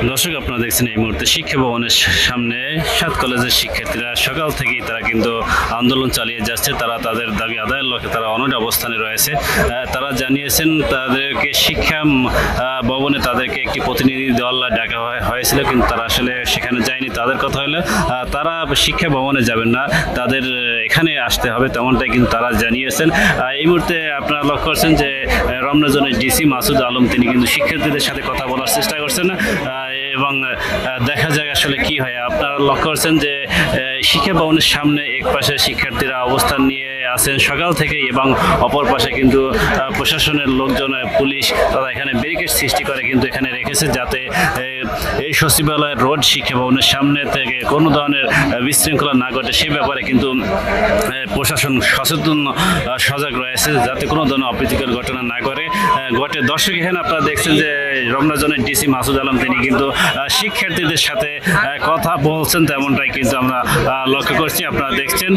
দর্শক, আপনারা দেখছেন এই মুহূর্তে শিক্ষা ভবনের সামনে 7 কলেজের শিক্ষার্থীরা সকাল থেকেই তারা কিন্তু আন্দোলন চালিয়ে যাচ্ছে। তারা তাদের দাবি আদায়ের লক্ষ্যে তারা অনড় অবস্থানে রয়েছে। তারা জানিয়েছেন তাদেরকে শিক্ষা ভবনে তাদেরকে একটি প্রতিনিধি দল ডাকা হয়েছিল, কিন্তু তারা আসলে সেখানে যায়নি। তাদের কথা হলো তারা শিক্ষা ভবনে যাবেন না, তাদের এখানে আসতে হবে, তেমনটাই কিন্তু তারা জানিয়েছেন। এই মুহূর্তে আপনারা লক্ষ্য করছেন যে রমনা জোনের ডিসি মাসুদ আলম তিনি কিন্তু শিক্ষার্থীদের সাথে কথা বলার চেষ্টা করছেন এবং দেখা যাক আসলে কি হয়। আপনারা লক্ষ্য করছেন যে শিক্ষা ভবনের সামনে এক পাশে শিক্ষার্থীরা অবস্থান নিয়ে আছেন সকাল থেকে এবং অপর পাশে কিন্তু প্রশাসনের লোকজন, পুলিশ তারা এখানে ব্যারিকেড সৃষ্টি করে কিন্তু এখানে রেখেছে, যাতে এই সচিবালয়ের রোড শিক্ষা ভবনের সামনে থেকে কোনো ধরনের বিশৃঙ্খলা না ঘটে সে ব্যাপারে কিন্তু প্রশাসন সচেতন সজাগ রয়েছে, যাতে কোনো ধরনের অপ্রীতিকর ঘটনা না ঘটে। দর্শক, এখানে আপনারা দেখছেন যে রমনা জোনের ডিসি মাসুদ আলম তিনি কিন্তু শিক্ষার্থীদের সাথে কথা বলছেন, তেমনটাই কিন্তু আমরা লক্ষ্য করছি। আপনারা দেখছেন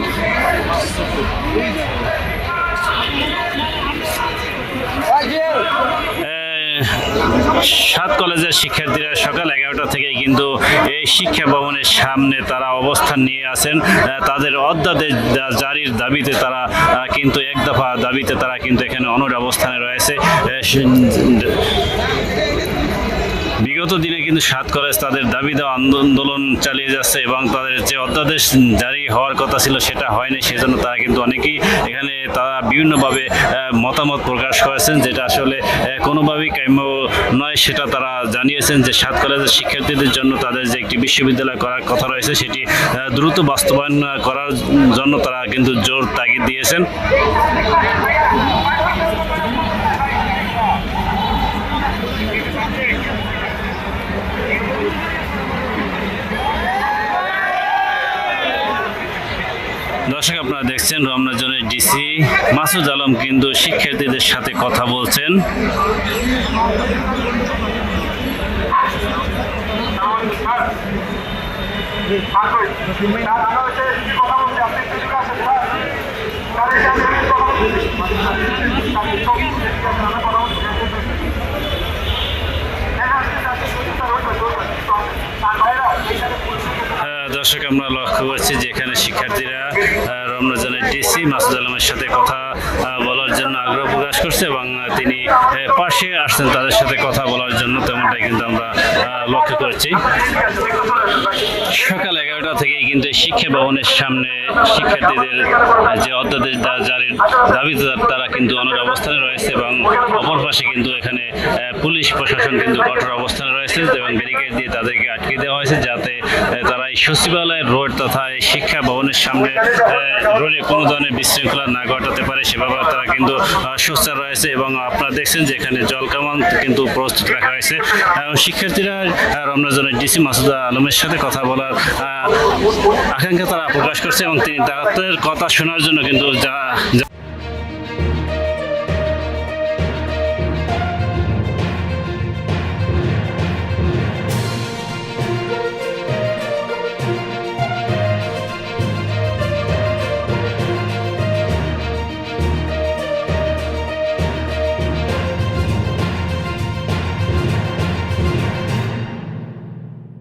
সাত কলেজের শিক্ষার্থীরা সকাল 11টা থেকে কিন্তু এই শিক্ষা ভবনের সামনে তারা অবস্থান নিয়ে আছেন। তাদের অধ্যাদেশ জারির দাবিতে তারা কিন্তু এক দফা দাবিতে তারা কিন্তু এখানে অনড় অবস্থানে রয়েছে। বিগত দিনে কিন্তু 7 কলেজ তাদের দাবি দেওয়া আন্দোলন চালিয়ে যাচ্ছে এবং তাদের যে অধ্যাদেশ জারি হওয়ার কথা ছিল সেটা হয়নি, সেজন্য তারা কিন্তু অনেকেই এখানে তারা বিভিন্নভাবে মতামত প্রকাশ করেছেন, যেটা আসলে কোনোভাবেই কাম্য নয়। সেটা তারা জানিয়েছেন যে 7 কলেজের শিক্ষার্থীদের জন্য তাদের যে একটি বিশ্ববিদ্যালয় করার কথা রয়েছে সেটি দ্রুত বাস্তবায়ন করার জন্য তারা কিন্তু জোর তাগিদ দিয়েছেন। দর্শক, আপনারা দেখছেন রমনা জোনের ডিসি মাসুদ আলম কিন্তু শিক্ষার্থীদের সাথে কথা বলছেন। দর্শক, আমরা লক্ষ্য করছি যে এখানে শিক্ষার্থীরা রমনা জোনের ডিসি মাসুদ আলমের সাথে কথা বলার জন্য আগ্রহ প্রকাশ করছে এবং তিনি পাশে আসছেন তাদের সাথে কথা বলার জন্য, তেমনটাই কিন্তু আমরা লক্ষ্য করছি। সকাল 11টা থেকেই কিন্তু শিক্ষা ভবনের সামনে শিক্ষার্থীদের যে অধ্যাদেশ জারির দাবিতে তারা কিন্তু অনড় অবস্থানে রয়েছে এবং অপর পাশে কিন্তু এখানে পুলিশ প্রশাসন কিন্তু কঠোর অবস্থানে রয়েছে এবং ব্যারিকেড দিয়ে তাদেরকে আটকে দেওয়া হয়েছে, যাতে তারা এই সচিবালয়ের রোড তথা এই শিক্ষা ভবনের সামনে রোডে কোনো ধরনের বিশৃঙ্খলা না ঘটাতে পারে সে ব্যাপারে তারা কিন্তু সোচ্চার রয়েছে। এবং আপনারা দেখছেন যে এখানে জলকামান কিন্তু প্রস্তুত রাখা হয়েছে। শিক্ষার্থীরা রমনা জোনের ডিসি মাসুদ আলমের সাথে কথা বলার আকাঙ্ক্ষা তারা প্রকাশ করছে এবং তিনি তাদের কথা শোনার জন্য কিন্তু